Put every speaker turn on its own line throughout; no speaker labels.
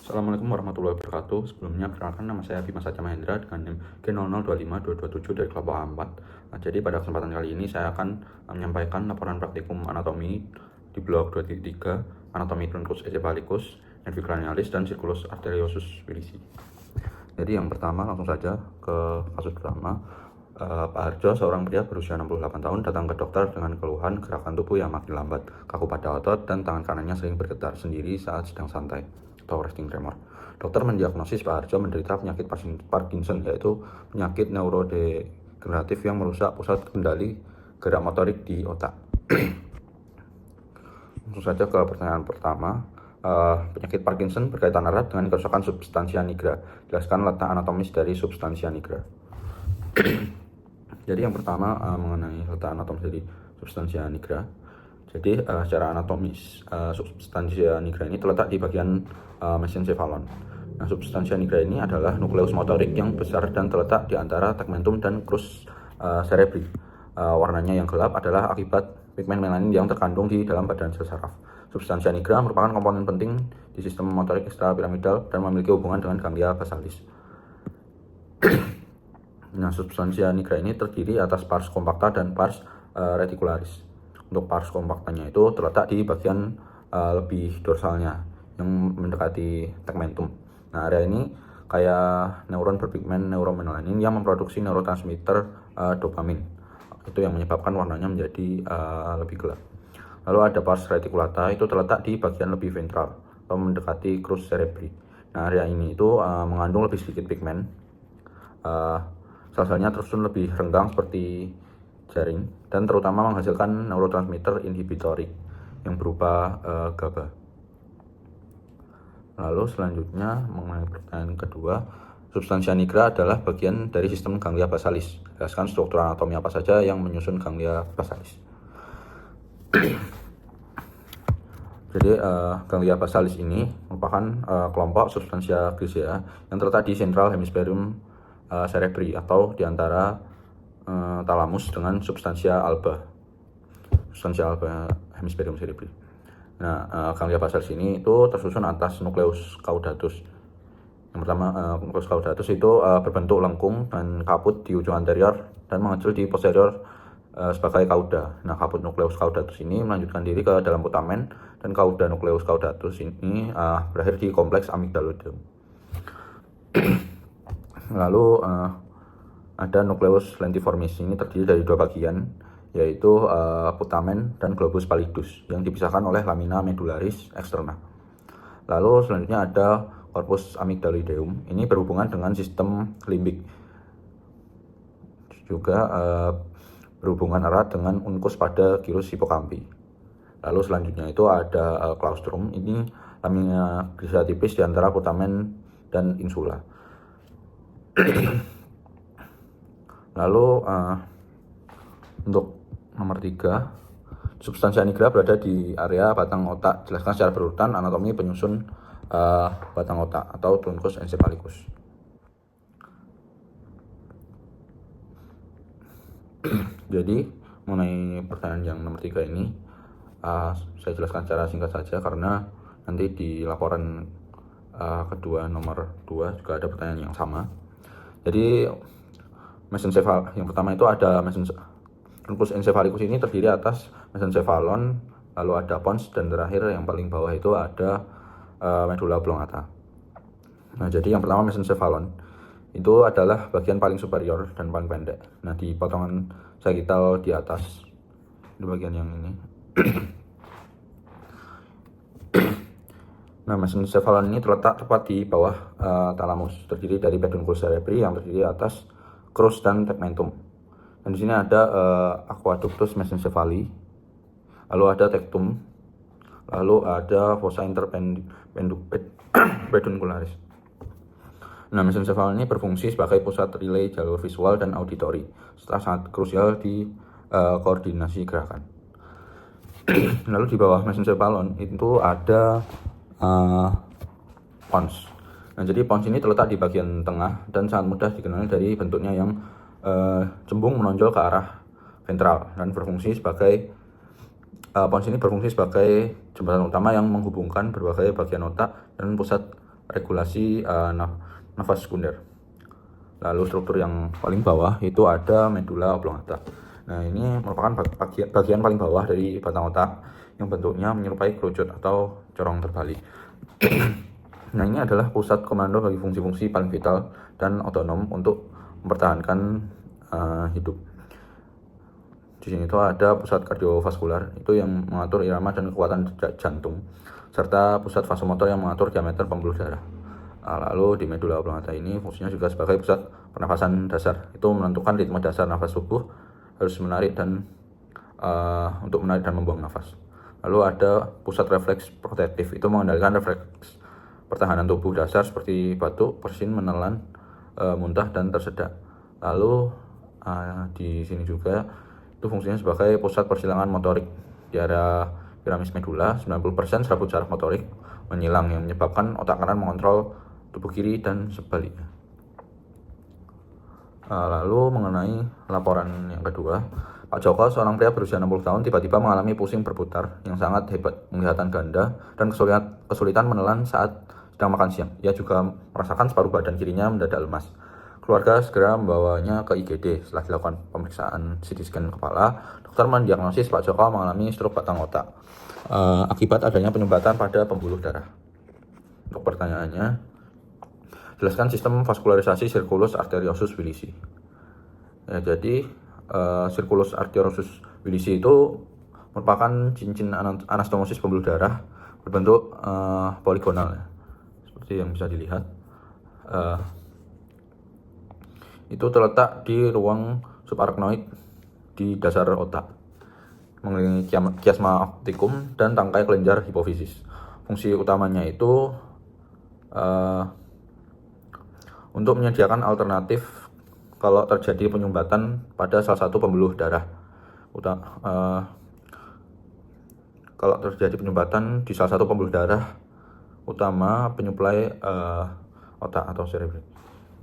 Assalamualaikum warahmatullahi wabarakatuh. Sebelumnya perkenalkan, nama saya Bima Satya Mahendra dengan NIM G0025227 dari kelompok A4. Jadi pada kesempatan kali ini saya akan menyampaikan laporan praktikum anatomi di blok 2.3 anatomi truncus encephalitis, nervi craniosus dan circulus arteriosus wilisi. Jadi yang pertama langsung saja ke kasus pertama. Pak Harjo, seorang pria berusia 68 tahun, datang ke dokter dengan keluhan gerakan tubuh yang makin lambat, kaku pada otot, dan tangan kanannya sering bergetar sendiri saat sedang santai atau resting tremor. Dokter mendiagnosis Pak Harjo menderita penyakit Parkinson, yaitu penyakit neurodegeneratif yang merusak pusat kendali gerak motorik di otak. Langsung saja ke pertanyaan pertama. Penyakit Parkinson berkaitan erat dengan kerusakan substansia nigra. Jelaskan letak anatomis dari substansia nigra. Jadi yang pertama mengenai letak anatomis dari substansia nigra. Jadi secara anatomis substansia nigra ini terletak di bagian mesencephalon. Nah, substansia nigra ini adalah nukleus motorik yang besar dan terletak di antara tegmentum dan crus cerebri. Warnanya yang gelap adalah akibat pigmen melanin yang terkandung di dalam badan sel saraf. Substansia nigra merupakan komponen penting di sistem motorik ekstrapiramidal dan memiliki hubungan dengan ganglia basalis. Nah, substansia nigra ini terdiri atas pars compacta dan pars reticularis. Untuk pars compactanya itu terletak di bagian lebih dorsalnya yang mendekati tegmentum. Nah, area ini kayak neuron berpigmen neuromelanin yang memproduksi neurotransmitter dopamin. Itu yang menyebabkan warnanya menjadi lebih gelap. Lalu ada pars reticulata, itu terletak di bagian lebih ventral atau mendekati crus cerebri. Nah, area ini itu mengandung lebih sedikit pigmen. Sel-selnya tersusun lebih renggang seperti jaring dan terutama menghasilkan neurotransmitter inhibitorik yang berupa GABA. Lalu selanjutnya mengenai pertanyaan kedua, substansia nigra adalah bagian dari sistem ganglia basalis. Jelaskan struktur anatomi apa saja yang menyusun ganglia basalis. Jadi ganglia basalis ini merupakan kelompok substansia grisea yang terletak di central hemispherium cerebri atau di antara talamus dengan substansia alba hemispherium cerebri. Nah, ganglia basalis ini itu tersusun atas nukleus caudatus. Yang pertama, nukleus caudatus itu berbentuk lengkung dan kaput di ujung anterior dan mengecil di posterior sebagai cauda. Nah, kaput nukleus caudatus ini melanjutkan diri ke dalam putamen dan cauda nukleus caudatus ini berakhir di kompleks amygdaloidum. Lalu ada nukleus lentiformis, ini terdiri dari dua bagian, yaitu putamen dan globus pallidus yang dipisahkan oleh lamina medullaris eksterna. Lalu selanjutnya ada corpus amygdaloideum, ini berhubungan dengan sistem limbik, juga berhubungan erat dengan uncus pada gyrus hipokampi. Lalu selanjutnya itu ada claustrum, ini lamina grisea tipis di antara putamen dan insula. Lalu untuk nomor 3, substansia nigra berada di area batang otak. Jelaskan secara berurutan anatomi penyusun batang otak atau truncus encephalitis. Jadi mengenai pertanyaan yang nomor 3 ini saya jelaskan secara singkat saja karena nanti di laporan kedua nomor 2 juga ada pertanyaan yang sama. Jadi yang pertama itu ada truncus encephalitis, ini terdiri atas mesencephalon, lalu ada pons, dan terakhir yang paling bawah itu ada medulla oblongata. Nah, jadi yang pertama mesencephalon itu adalah bagian paling superior dan paling pendek. Nah, di potongan sagital di atas di bagian yang ini. Nah, mesencephalon ini terletak tepat di bawah talamus, terdiri dari pedunculus cerebri yang terdiri atas crus dan tegmentum. Dan di sini ada aqueductus mesencephali, lalu ada tectum, lalu ada fossa interpeduncularis. Nah, mesencephalon ini berfungsi sebagai pusat relay jalur visual dan auditori, serta sangat krusial di koordinasi gerakan. Lalu di bawah mesencephalon itu ada pons. Nah, jadi pons ini terletak di bagian tengah dan sangat mudah dikenali dari bentuknya yang cembung menonjol ke arah ventral dan berfungsi sebagai pons ini berfungsi sebagai jembatan utama yang menghubungkan berbagai bagian otak dan pusat regulasi nafas sekunder. Lalu struktur yang paling bawah itu ada medula oblongata. Nah, ini merupakan bagian paling bawah dari batang otak yang bentuknya menyerupai kerucut atau corong terbalik. Nah, ini adalah pusat komando bagi fungsi-fungsi paling vital dan otonom untuk mempertahankan hidup. Di sini itu ada pusat kardiovaskular, itu yang mengatur irama dan kekuatan jantung, serta pusat vasomotor yang mengatur diameter pembuluh darah. Lalu di medula oblongata ini fungsinya juga sebagai pusat pernafasan dasar, itu menentukan ritme dasar nafas tubuh, harus menarik dan untuk menarik dan membuang nafas. Lalu ada pusat refleks protektif, itu mengendalikan refleks pertahanan tubuh dasar seperti batuk, bersin, menelan, muntah, dan tersedak. Lalu di sini juga itu fungsinya sebagai pusat persilangan motorik di area piramis medula. 90% serabut saraf motorik menyilang yang menyebabkan otak kanan mengontrol tubuh kiri dan sebaliknya. Lalu mengenai laporan yang kedua, Pak Joko, seorang pria berusia 60 tahun, tiba-tiba mengalami pusing berputar yang sangat hebat, penglihatan ganda, dan kesulitan menelan saat sedang makan siang. Ia juga merasakan separuh badan kirinya mendadak lemas. Keluarga segera membawanya ke IGD. Setelah dilakukan pemeriksaan CT scan kepala, dokter mendiagnosis Pak Joko mengalami stroke batang otak akibat adanya penyumbatan pada pembuluh darah. Untuk pertanyaannya, jelaskan sistem vaskularisasi sirkulus arteriosus wilisi. Ya, jadi sirkulus arteriosus wilisi itu merupakan cincin anastomosis pembuluh darah berbentuk poligonal, ya. Seperti yang bisa dilihat. Itu terletak di ruang subarachnoid di dasar otak, mengelilingi kiasma optikum dan tangkai kelenjar hipofisis. Fungsi utamanya itu untuk menyediakan alternatif kalau terjadi penyumbatan pada salah satu pembuluh darah. Kalau terjadi penyumbatan di salah satu pembuluh darah utama penyuplai otak atau cerebri.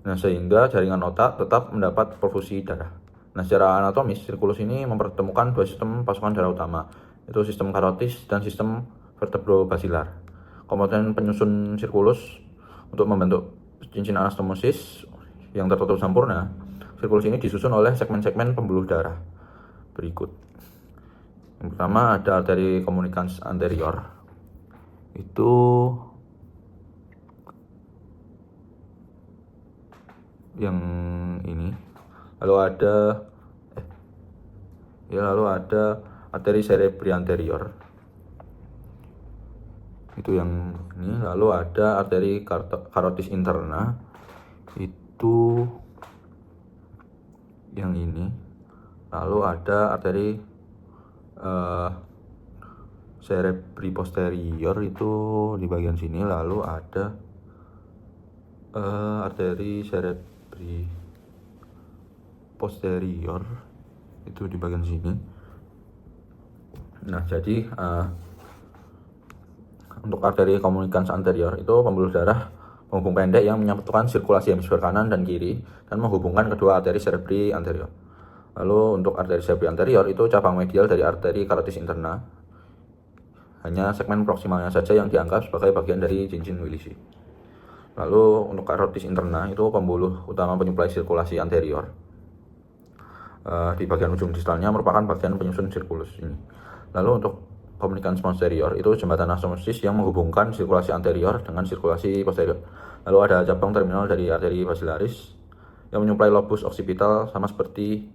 Nah, sehingga jaringan otak tetap mendapat perfusi darah. Nah, secara anatomis, sirkulus ini mempertemukan dua sistem pasukan darah utama, yaitu sistem karotis dan sistem vertebrobasilar. Komponen penyusun sirkulus untuk membentuk cincin anastomosis yang tertutup sempurna. Sirkulus ini disusun oleh segmen-segmen pembuluh darah berikut. Yang pertama ada arteri communicans anterior. Itu yang ini. Lalu ada arteri cerebri anterior. Itu yang ini. Lalu ada arteri carotis interna. Itu yang ini. Lalu ada arteri cerebri posterior, itu di bagian sini. Lalu ada arteri cerebri posterior, itu di bagian sini. Nah, jadi untuk arteri communicans anterior itu pembuluh darah penghubung pendek yang menyatukan sirkulasi hemisfer kanan dan kiri dan menghubungkan kedua arteri cerebri anterior. Lalu untuk arteri cerebri anterior itu cabang medial dari arteri carotis interna. Hanya segmen proksimalnya saja yang dianggap sebagai bagian dari cincin wilisi. Lalu untuk carotis interna itu pembuluh utama penyuplai sirkulasi anterior. Di bagian ujung distalnya merupakan bagian penyusun sirkulus ini. Lalu untuk communicans posterior itu jembatan anastomosis yang menghubungkan sirkulasi anterior dengan sirkulasi posterior. Lalu ada cabang terminal dari arteri basilaris yang menyuplai lobus occipital sama seperti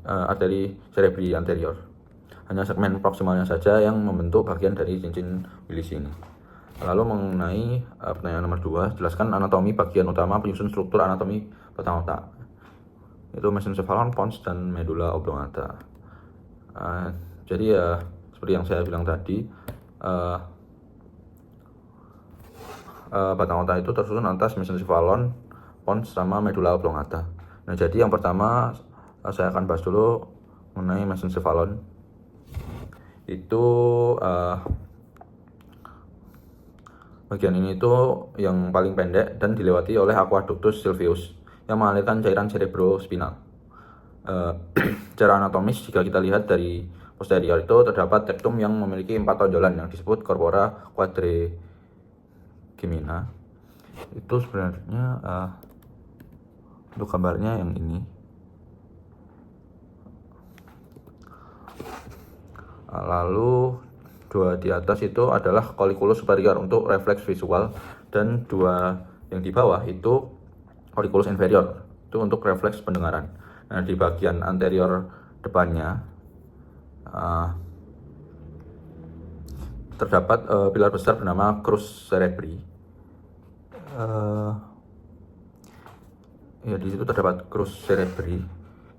arteri cerebri anterior. Hanya segmen proksimalnya saja yang membentuk bagian dari cincin wilisi ini. Lalu mengenai pertanyaan nomor 2, jelaskan anatomi bagian utama penyusun struktur anatomi batang otak. Itu mesencephalon, pons, dan medula oblongata. Jadi ya seperti yang saya bilang tadi, batang otak itu tersusun atas mesencephalon, pons, sama medula oblongata. Nah, jadi yang pertama saya akan bahas dulu mengenai mesencephalon. Itu bagian ini itu yang paling pendek dan dilewati oleh aqueductus sylvius yang mengalirkan cairan cerebrospinal. Secara anatomis, jika kita lihat dari posterior itu terdapat tektum yang memiliki 4 tonjolan yang disebut corpora quadrigemina. Itu sebenarnya untuk gambarnya yang ini. Lalu dua di atas itu adalah colliculus superior untuk refleks visual, dan dua yang di bawah itu colliculus inferior itu untuk refleks pendengaran. Nah, di bagian anterior depannya terdapat pilar besar bernama crus cerebri. Ya, di situ terdapat crus cerebri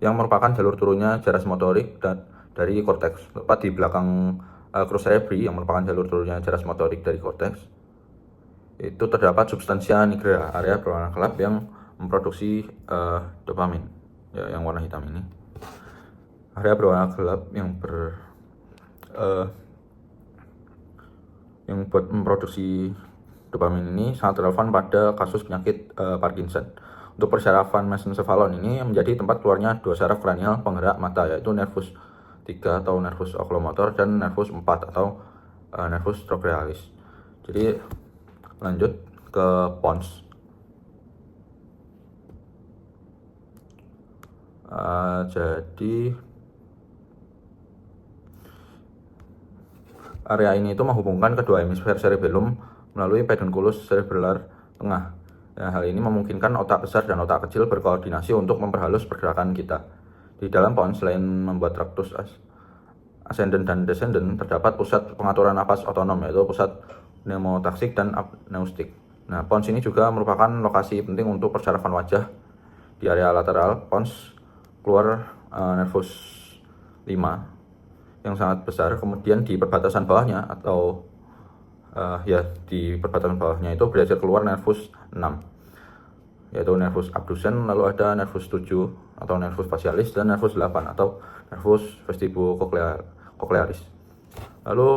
yang merupakan jalur turunnya jaras motorik dan dari korteks. Tepat di belakang crus cerebri yang merupakan jalur turunnya jaras motorik dari korteks itu terdapat substansia nigra, area berwarna gelap yang memproduksi dopamin, ya, yang warna hitam ini. Area berwarna gelap yang buat memproduksi dopamin ini sangat relevan pada kasus penyakit Parkinson. Untuk persyarafan mesencephalon ini menjadi tempat keluarnya dua saraf kranial penggerak mata, yaitu nervus 3 atau nervus oculomotor dan nervus 4 atau nervus trochlearis. Jadi lanjut ke pons. Jadi area ini itu menghubungkan kedua hemisfer cerebellum melalui pedunculus cerebellar tengah. Nah, hal ini memungkinkan otak besar dan otak kecil berkoordinasi untuk memperhalus pergerakan kita. Di dalam pons, selain membuat traktus ascendent dan descendent, terdapat pusat pengaturan napas otonom, yaitu pusat pneumotaksik dan apneustik. Nah, pons ini juga merupakan lokasi penting untuk persyarafan wajah. Di area lateral pons keluar nervus 5 yang sangat besar, kemudian di perbatasan bawahnya atau di perbatasan bawahnya itu berhasil keluar nervus 6, yaitu nervus abducens, lalu ada nervus 7 atau nervus facialis, dan nervus 8 atau nervus vestibulocochlearis. Lalu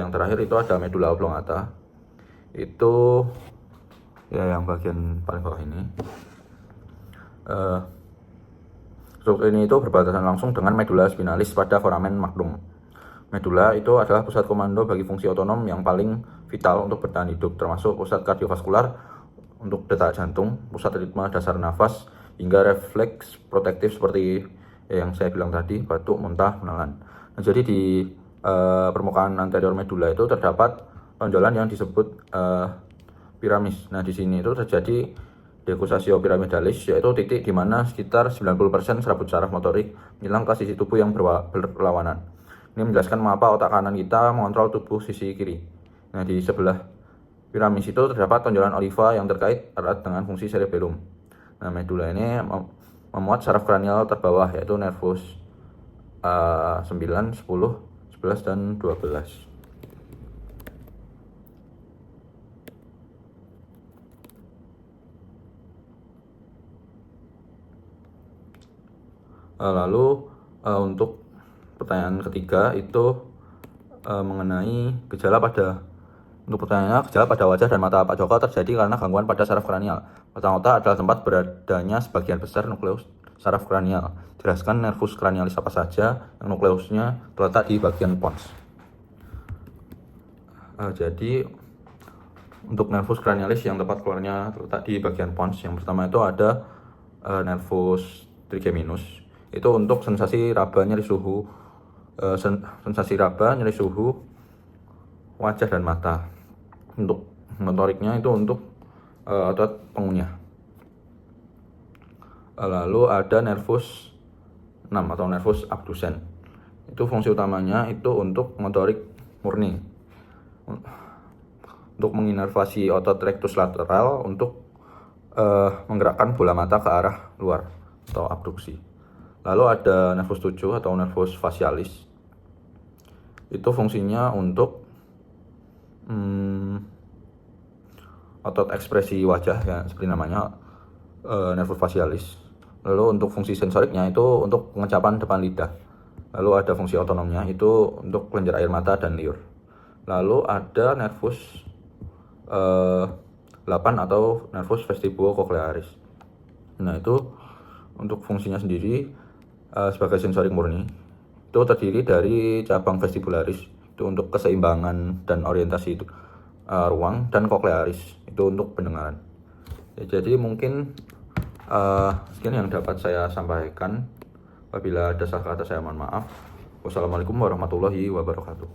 yang terakhir itu ada medulla oblongata, itu ya yang bagian paling bawah ini. Struktur ini itu berbatasan langsung dengan medulla spinalis pada foramen magnum. Medulla itu adalah pusat komando bagi fungsi otonom yang paling vital untuk bertahan hidup, termasuk pusat kardiovaskular untuk detak jantung, pusat ritme dasar nafas, hingga refleks protektif seperti yang saya bilang tadi, batuk, muntah, menelan. Nah, jadi di permukaan anterior medulla itu terdapat tonjolan yang disebut piramis. Nah, di sini itu terjadi dekusasio piramidalis, yaitu titik di mana sekitar 90% serabut saraf motorik hilang ke sisi tubuh yang berlawanan. Ini menjelaskan mengapa otak kanan kita mengontrol tubuh sisi kiri. Nah, di sebelah piramis itu terdapat tonjolan oliva yang terkait erat dengan fungsi cerebellum. Nah, medulla ini memuat saraf kranial terbawah, yaitu nervus 9, 10, 11, dan 12. Lalu untuk pertanyaan ketiga itu mengenai gejala pada wajah dan mata Pak Joko terjadi karena gangguan pada saraf kranial. Batang otak adalah tempat beradanya sebagian besar nukleus saraf kranial. Jelaskan nervus kranialis apa saja yang nukleusnya terletak di bagian pons. Jadi untuk nervus kranialis yang tempat keluarnya terletak di bagian pons, yang pertama itu ada nervus trigeminus. Itu untuk sensasi raba, nyeri suhu, wajah dan mata. Untuk motoriknya itu untuk otot pengunyah. Lalu ada nervus 6 atau nervus abducens. Itu fungsi utamanya itu untuk motorik murni, untuk menginervasi otot rectus lateral untuk menggerakkan bola mata ke arah luar atau abduksi. Lalu ada nervus 7 atau nervus facialis. Itu fungsinya untuk otot ekspresi wajah, ya seperti namanya, nervus facialis. Lalu untuk fungsi sensoriknya itu untuk pengecapan depan lidah. Lalu ada fungsi otonomnya itu untuk kelenjar air mata dan liur. Lalu ada nervus 8 atau nervus vestibulocochlearis. Nah, itu untuk fungsinya sendiri sebagai sensorik murni. itu terdiri dari cabang vestibularis itu untuk keseimbangan dan orientasi ruang, dan koklearis itu untuk pendengaran. Ya, jadi mungkin sekian yang dapat saya sampaikan. Apabila ada salah kata saya mohon maaf. Wassalamualaikum warahmatullahi wabarakatuh.